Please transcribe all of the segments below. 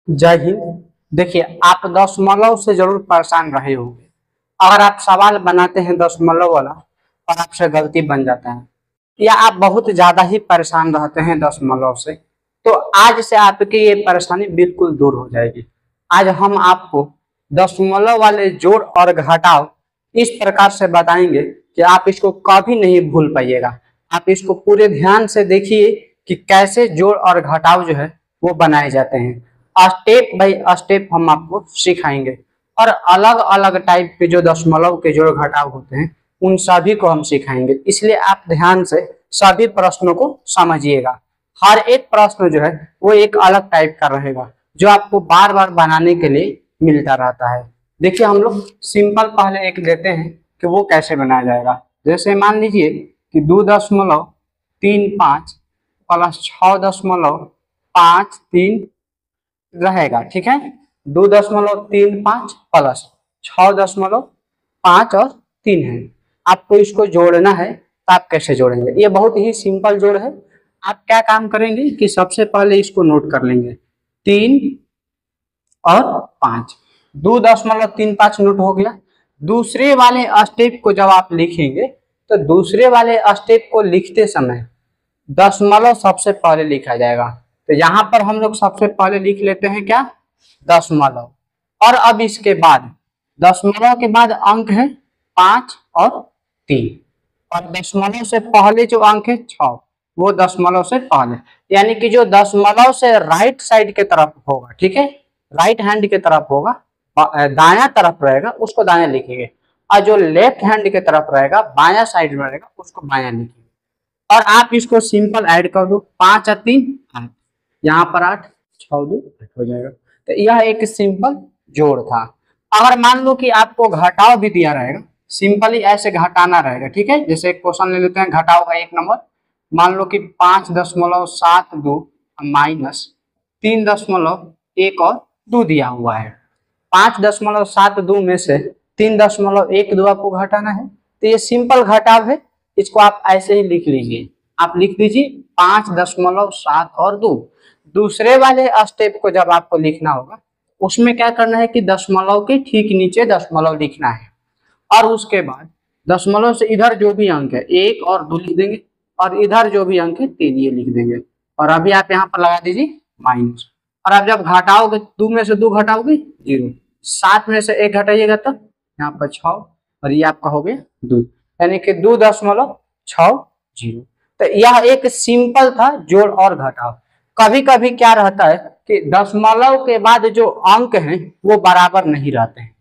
जय हिंद। देखिए, आप दशमलव से जरूर परेशान रहे होंगे। अगर आप सवाल बनाते हैं दशमलव वाला और आपसे गलती बन जाता है, या आप बहुत ज्यादा ही परेशान रहते हैं दशमलव से, तो आज से आपकी ये परेशानी बिल्कुल दूर हो जाएगी। आज हम आपको दशमलव वाले जोड़ और घटाव इस प्रकार से बताएंगे कि आप इसको कभी नहीं भूल पाइएगा। आप इसको पूरे ध्यान से देखिए कि कैसे जोड़ और घटाव जो है वो बनाए जाते हैं। स्टेप बाय स्टेप हम आपको सिखाएंगे और अलग अलग टाइप के जो दशमलव के जोड़ घटाव होते हैं उन सभी को हम सिखाएंगे। इसलिए आप ध्यान से सभी प्रश्नों को समझिएगा। हर एक प्रश्न जो है वो एक अलग टाइप का रहेगा, जो आपको बार बार बनाने के लिए मिलता रहता है। देखिए, हम लोग सिंपल पहले एक लेते हैं कि वो कैसे बनाया जाएगा। जैसे मान लीजिए कि 2.35 प्लस 6.53 रहेगा, ठीक है। 2.35 प्लस 6.5 और 3 है। आपको इसको जोड़ना है, तो आप कैसे जोड़ेंगे? ये बहुत ही सिंपल जोड़ है। आप क्या काम करेंगे कि सबसे पहले इसको नोट कर लेंगे, 3 और 5। 2.35 नोट हो गया। दूसरे वाले स्टेप को जब आप लिखेंगे तो दूसरे वाले स्टेप को लिखते समय दशमलव सबसे पहले लिखा जाएगा। तो यहाँ पर हम लोग सबसे पहले लिख लेते हैं क्या? दशमलव। और अब इसके बाद दशमलव के बाद अंक है 5 और 3, और दशमलव से पहले जो अंक है 6, वो दशमलव से पहले, यानी कि जो दशमलव से राइट साइड के तरफ होगा, ठीक है, राइट हैंड के तरफ होगा, दाया तरफ रहेगा, उसको दाया लिखेंगे। और जो लेफ्ट हैंड के तरफ रहेगा, बाया साइड में रहेगा, उसको बाया लिखेंगे। और आप इसको सिंपल ऐड कर दो, 5 और 3 8, यहाँ पर 8, 6 2 8 हो जाएगा। तो यह एक सिंपल जोड़ था। अगर मान लो कि आपको घटाव भी दिया रहेगा, सिंपली ऐसे घटाना रहेगा, ठीक है। जैसे एक क्वेश्चन ले लेते हैं घटाव का 1 नंबर। मान लो कि 5.72 माइनस 3.1 और 2 दिया हुआ है। 5.72 में से 3.12 आपको घटाना है। तो ये सिंपल घटाव है, इसको आप ऐसे ही लिख लीजिए। आप लिख दीजिए 5.7 और 2। दूसरे वाले स्टेप को जब आपको लिखना होगा, उसमें क्या करना है कि दशमलव के ठीक नीचे दशमलव लिखना है। और उसके बाद दशमलव से इधर जो भी अंक है 1 और 2 लिख देंगे, और इधर जो भी अंक है 3 ये लिख देंगे। और अभी आप यहाँ पर लगा दीजिए माइनस। और आप जब घटाओगे, 2 में से 2 घटाओगे 0, 7 में से 1 घटाइएगा तो यहाँ पर 6, और ये आपका हो गया 2, यानी कि 2.60। तो यह एक सिंपल था जोड़ और घटाव। कभी कभी क्या रहता है कि दशमलव के बाद जो अंक हैं वो बराबर नहीं रहते हैं,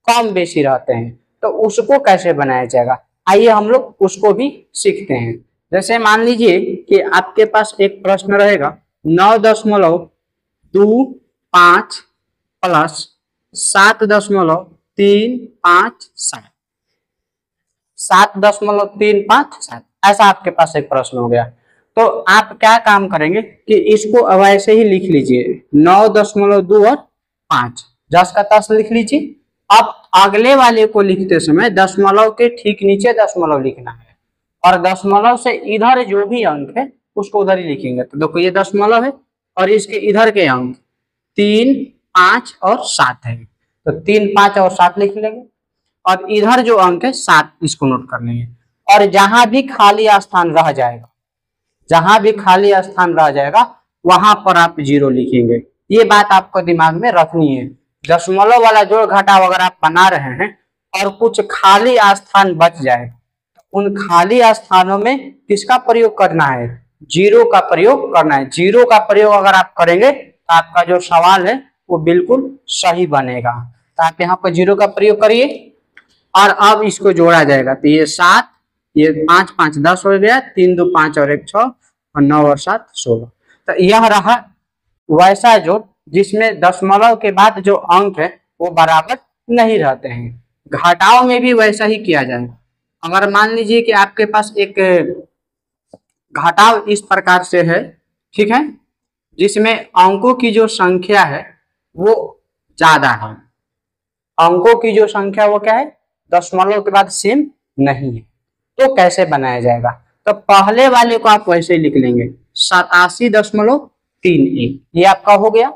कम बेसी रहते हैं। तो उसको कैसे बनाया जाएगा, आइए हम लोग उसको भी सीखते हैं। जैसे मान लीजिए कि आपके पास एक प्रश्न रहेगा, 9.25 प्लस 7.357, 7.357, ऐसा आपके पास एक प्रश्न हो गया। तो आप क्या काम करेंगे कि इसको अब ऐसे ही लिख लीजिए, 9.2 और 5, 10 का 10 लिख लीजिए। अब अगले वाले को लिखते समय दशमलव के ठीक नीचे दशमलव लिखना है, और दशमलव से इधर जो भी अंक है उसको उधर ही लिखेंगे। तो देखो, ये दशमलव है और इसके इधर के अंक 3 5 और 7 है, तो 3 5 और 7 लिख लेंगे। और इधर जो अंक है 7, इसको नोट कर लेंगे। और जहां भी खाली स्थान रह जाएगा, जहां भी खाली स्थान रह जाएगा वहां पर आप 0 लिखेंगे। ये बात आपको दिमाग में रखनी है। दशमलव वाला जोड़ घटाव अगर आप बना रहे हैं और कुछ खाली स्थान बच जाए, उन खाली स्थानों में किसका प्रयोग करना है? 0 का प्रयोग करना है। 0 का प्रयोग अगर आप करेंगे तो आपका जो सवाल है वो बिल्कुल सही बनेगा। तो आप यहाँ पर 0 का प्रयोग करिए। और अब इसको जोड़ा जाएगा, तो ये 7, ये 5 5 10 हो गया, 3 2 5 और 1 6, और 9 और 7 16। तो यह रहा वैसा जोड़ जिसमें दशमलव के बाद जो अंक है वो बराबर नहीं रहते हैं। घटाव में भी वैसा ही किया जाएगा। अगर मान लीजिए कि आपके पास एक घटाव इस प्रकार से है, ठीक है, जिसमें अंकों की जो संख्या है वो ज्यादा है। अंकों की जो संख्या वो क्या है? दशमलव के बाद सेम नहीं है। तो कैसे बनाया जाएगा? तो पहले वाले को आप वैसे लिख लेंगे, 87.31, ये आपका हो गया।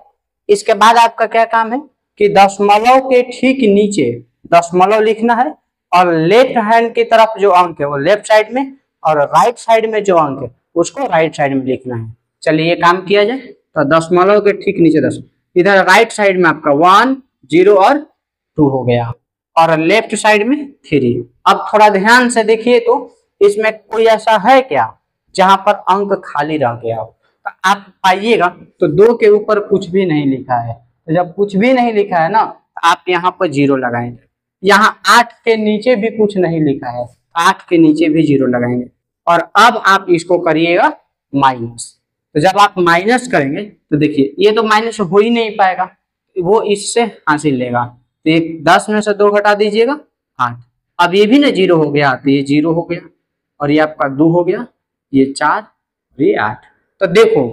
इसके बाद आपका क्या काम है कि दशमलव के ठीक नीचे दशमलव लिखना है, और लेफ्ट हैंड की तरफ जो अंक है वो लेफ्ट साइड में, और राइट साइड में जो अंक है उसको राइट साइड में लिखना है। चलिए ये काम किया जाए। तो दशमलव के ठीक नीचे इधर राइट साइड में आपका 1 0 और 2 हो गया, और लेफ्ट साइड में 3। अब थोड़ा ध्यान से देखिए तो इसमें कोई ऐसा है क्या जहां पर अंक खाली रह गया हो? तो आप पाइएगा तो 2 के ऊपर कुछ भी नहीं लिखा है। तो जब कुछ भी नहीं लिखा है ना, तो आप यहाँ पर 0 लगाएंगे। यहाँ 8 के नीचे भी कुछ नहीं लिखा है, 8 के नीचे भी 0 लगाएंगे। और अब आप इसको करिएगा माइनस। तो जब आप माइनस करेंगे तो देखिए ये तो माइनस हो ही नहीं पाएगा, वो इससे हासिल लेगा। तो ये 10 में से 2 घटा दीजिएगा 8। अब ये भी ना 0 हो गया, तो ये 0 हो गया, और ये आपका 2 हो गया, ये 4 और ये 8। तो देखो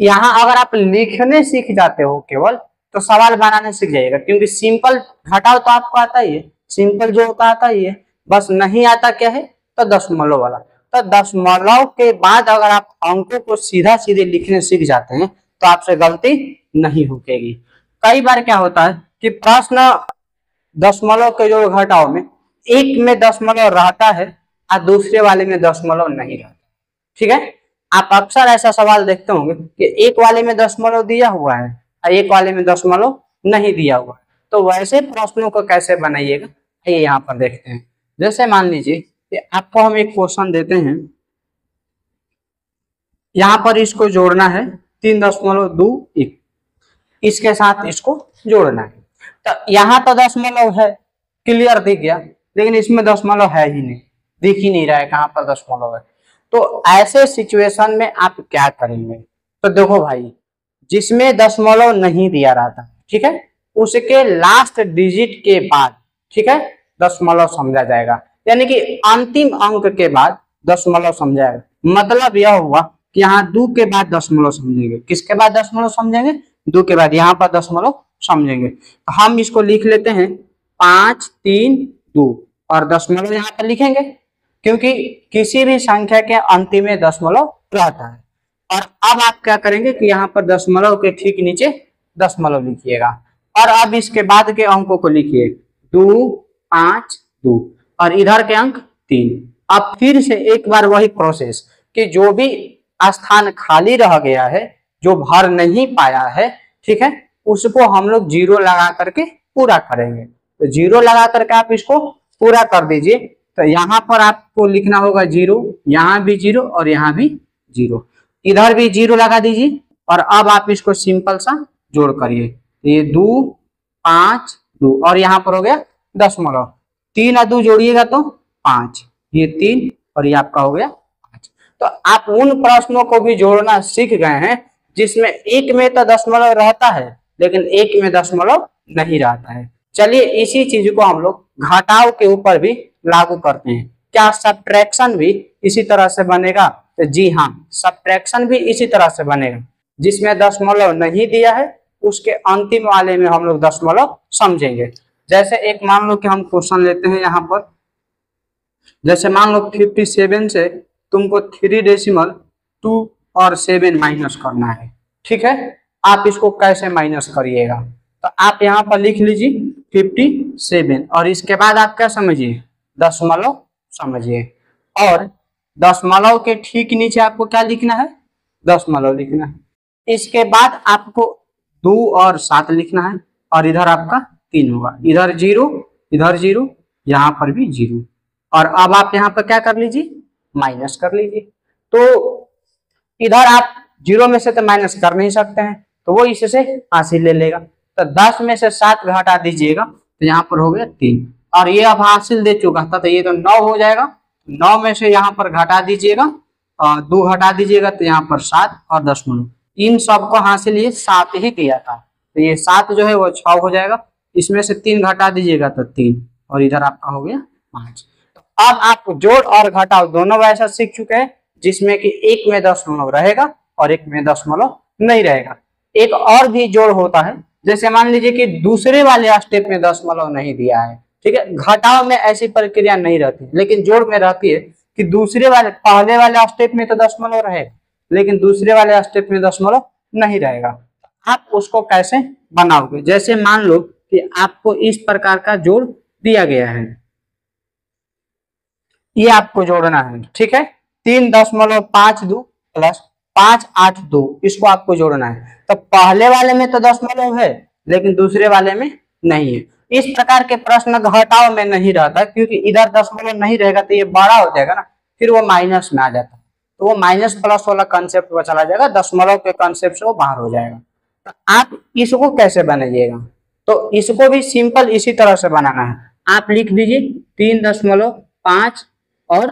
यहाँ अगर आप लिखने सीख जाते हो केवल, तो सवाल बनाने सीख जाइएगा, क्योंकि सिंपल घटाओ तो आपको आता ही है, सिंपल जो होता आता ही है। बस नहीं आता क्या है, तो दशमलव वाला। तो दशमलव के बाद अगर आप अंकों को सीधा सीधे लिखने सीख जाते हैं तो आपसे गलती नहीं होगी। कई बार क्या होता है कि प्रश्न दशमलव के जो घटाओ में एक में दशमलव रहता है और दूसरे वाले में दशमलव नहीं रहता। ठीक है, आप अक्सर ऐसा सवाल देखते होंगे कि एक वाले में दशमलव दिया हुआ है और एक वाले में दशमलव नहीं दिया हुआ है। तो वैसे प्रश्नों को कैसे बनाइएगा ये यहाँ पर देखते हैं। जैसे मान लीजिए कि आपको हम एक क्वेश्चन देते हैं, यहाँ पर इसको जोड़ना है 3.21, इसके साथ इसको जोड़ना है। तो यहाँ तो दशमलव है, क्लियर दिख गया, लेकिन इसमें दशमलव है ही नहीं, दिख ही नहीं रहा है कहाँ पर दशमलव है। तो ऐसे सिचुएशन में आप क्या करेंगे? तो देखो भाई, जिसमें दशमलव नहीं दिया रहता, ठीक है, उसके लास्ट डिजिट के बाद, ठीक है, दशमलव समझा जाएगा, यानी कि अंतिम अंक के बाद दशमलव समझाएगा। मतलब यह हुआ कि यहाँ 2 के बाद दशमलव समझेंगे। किसके बाद दशमलव समझेंगे? 2 के बाद, यहाँ पर दशमलव समझेंगे। तो हम इसको लिख लेते हैं 5 3 2, और दशमलव यहाँ पर लिखेंगे, क्योंकि किसी भी संख्या के अंतिम में दशमलव रहता है। और अब आप क्या करेंगे कि यहाँ पर दशमलव के ठीक नीचे दशमलव लिखिएगा, और अब इसके बाद के अंकों को लिखिए 2 5 2, और इधर के अंक 3। अब फिर से एक बार वही प्रोसेस कि जो भी स्थान खाली रह गया है, जो भर नहीं पाया है, ठीक है, उसको हम लोग 0 लगा करके पूरा करेंगे। तो 0 लगा करके आप इसको पूरा कर दीजिए। तो यहाँ पर आपको लिखना होगा 0, यहाँ भी 0 और यहाँ भी 0, इधर भी 0 लगा दीजिए। और अब आप इसको सिंपल सा जोड़ करिए, ये 2 5 2, और यहाँ पर हो गया दशमलव, 3 और 2 जोड़िएगा तो 5, ये 3 और ये आपका हो गया 5। तो आप उन प्रश्नों को भी जोड़ना सीख गए हैं जिसमें एक में तो दशमलव रहता है लेकिन एक में दशमलव नहीं रहता है। चलिए इसी चीज को हम लोग घटाव के ऊपर भी लागू करते हैं। क्या सब्ट्रैक्शन भी इसी तरह से बनेगा? तो जी हाँ, सब्ट्रैक्शन भी इसी तरह से बनेगा। जिसमें दशमलव नहीं दिया है उसके अंतिम वाले में हम लोग दशमलव समझेंगे। जैसे एक मान लो कि हम क्वेश्चन लेते हैं यहाँ पर, जैसे मान लो 57 से तुमको 3.2 और 7 माइनस करना है, ठीक है। आप इसको कैसे माइनस करिएगा? तो आप यहाँ पर लिख लीजिए 57, और इसके बाद आप क्या समझिए? दशमलव समझिए। और दशमलव के ठीक नीचे आपको क्या लिखना है? दशमलव लिखना है। इसके बाद आपको 2 और 7 लिखना है, और इधर आपका 3 होगा, इधर 0 इधर 0, यहाँ पर भी 0। और अब आप यहाँ पर क्या कर लीजिए? माइनस कर लीजिए। तो इधर आप 0 में से तो माइनस कर नहीं सकते हैं, तो वो इससे हासिल ले लेगा। तो 10 में से 7 घटा दीजिएगा तो यहाँ पर हो गया 3, और ये अब हासिल दे चुका था तो ये तो 9 हो जाएगा। 9 में से यहाँ पर घटा दीजिएगा और 2 घटा दीजिएगा तो यहाँ पर 7 और दशमलव, इन सबको हासिल ये 7 ही किया था, तो ये 7 जो है वो 6 हो जाएगा। इसमें से 3 घटा दीजिएगा तो 3, और इधर आपका हो गया 5। तो अब आप जोड़ और घटाव दोनों वैसा सीख चुके हैं जिसमें कि एक में दशमलव रहेगा और एक में दशमलव नहीं रहेगा। एक और भी जोड़ होता है, जैसे मान लीजिए कि दूसरे वाले स्टेप में दशमलव नहीं दिया है, ठीक है। घटाव में ऐसी प्रक्रिया नहीं रहती, लेकिन जोड़ में रहती है कि दूसरे वाले पहले वाले स्टेप में तो दशमलव रहेगा लेकिन दूसरे वाले स्टेप में दशमलव नहीं रहेगा। आप उसको कैसे बनाओगे। जैसे मान लो कि आपको इस प्रकार का जोड़ दिया गया है, ये आपको जोड़ना है, ठीक है। 3.52 प्लस 582 इसको आपको जोड़ना है। तो पहले वाले में तो दशमलव है लेकिन दूसरे वाले में नहीं है। इस प्रकार के प्रश्न घटाव में नहीं रहता, क्योंकि इधर दशमलव नहीं रहेगा तो ये बड़ा हो जाएगा ना, फिर वो माइनस में आ जाता है, तो वो माइनस प्लस वाला कंसेप्ट में चला जाएगा, दशमलव के कंसेप्ट से वो बाहर हो जाएगा। तो आप इसको कैसे बनाइएगा, तो इसको भी सिंपल इसी तरह से बनाना है। आप लिख दीजिए 3.5 और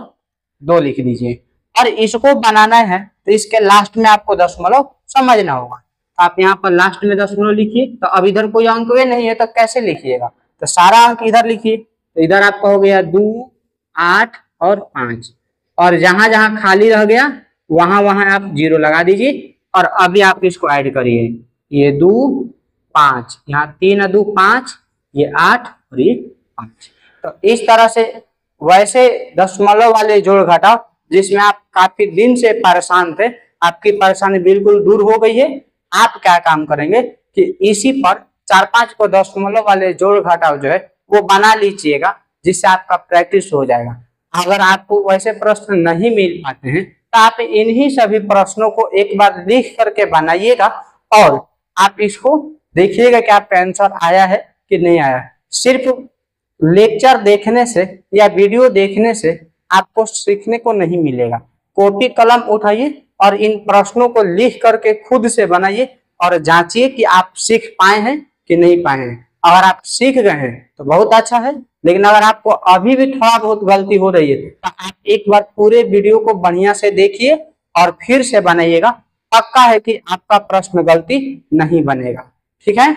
2 लिख दीजिए, और इसको बनाना है तो इसके लास्ट में आपको दशमलव समझना होगा। तो आप यहाँ पर लास्ट में दशमलव लिखिए। तो अब इधर कोई अंक नहीं है तो कैसे लिखिएगा, तो सारा अंक इधर लिखिए। तो इधर आपका हो गया 2, 8 और 5, और जहां जहां खाली रह गया वहां वहां आप 0 लगा दीजिए। और अभी आप इसको ऐड करिए, ये 2 5, यहाँ 3 2 5, ये 8 और ये 5। तो इस तरह से वैसे दशमलव वाले जोड़ घटाव जिसमें आप काफी दिन से परेशान थे, आपकी परेशानी बिल्कुल दूर हो गई है। आप क्या काम करेंगे कि इसी पर 4-5 को दशमलव वाले जोड़ घटाव जो है वो बना लीजिएगा, जिससे आपका प्रैक्टिस हो जाएगा। अगर आपको वैसे प्रश्न नहीं मिल पाते हैं तो आप इन्हीं सभी प्रश्नों को एक बार लिख करके बनाइएगा और आप इसको देखिएगा कि आपका आंसर आया है कि नहीं आया। सिर्फ लेक्चर देखने से या वीडियो देखने से आपको सीखने को नहीं मिलेगा। कॉपी कलम उठाइए और इन प्रश्नों को लिख करके खुद से बनाइए और जांचिए कि आप सीख पाए हैं कि नहीं पाए हैं। अगर आप सीख गए हैं तो बहुत अच्छा है, लेकिन अगर आपको अभी भी थोड़ा बहुत गलती हो रही है तो आप एक बार पूरे वीडियो को बढ़िया से देखिए और फिर से बनाइएगा। पक्का है कि आपका प्रश्न गलती नहीं बनेगा, ठीक है।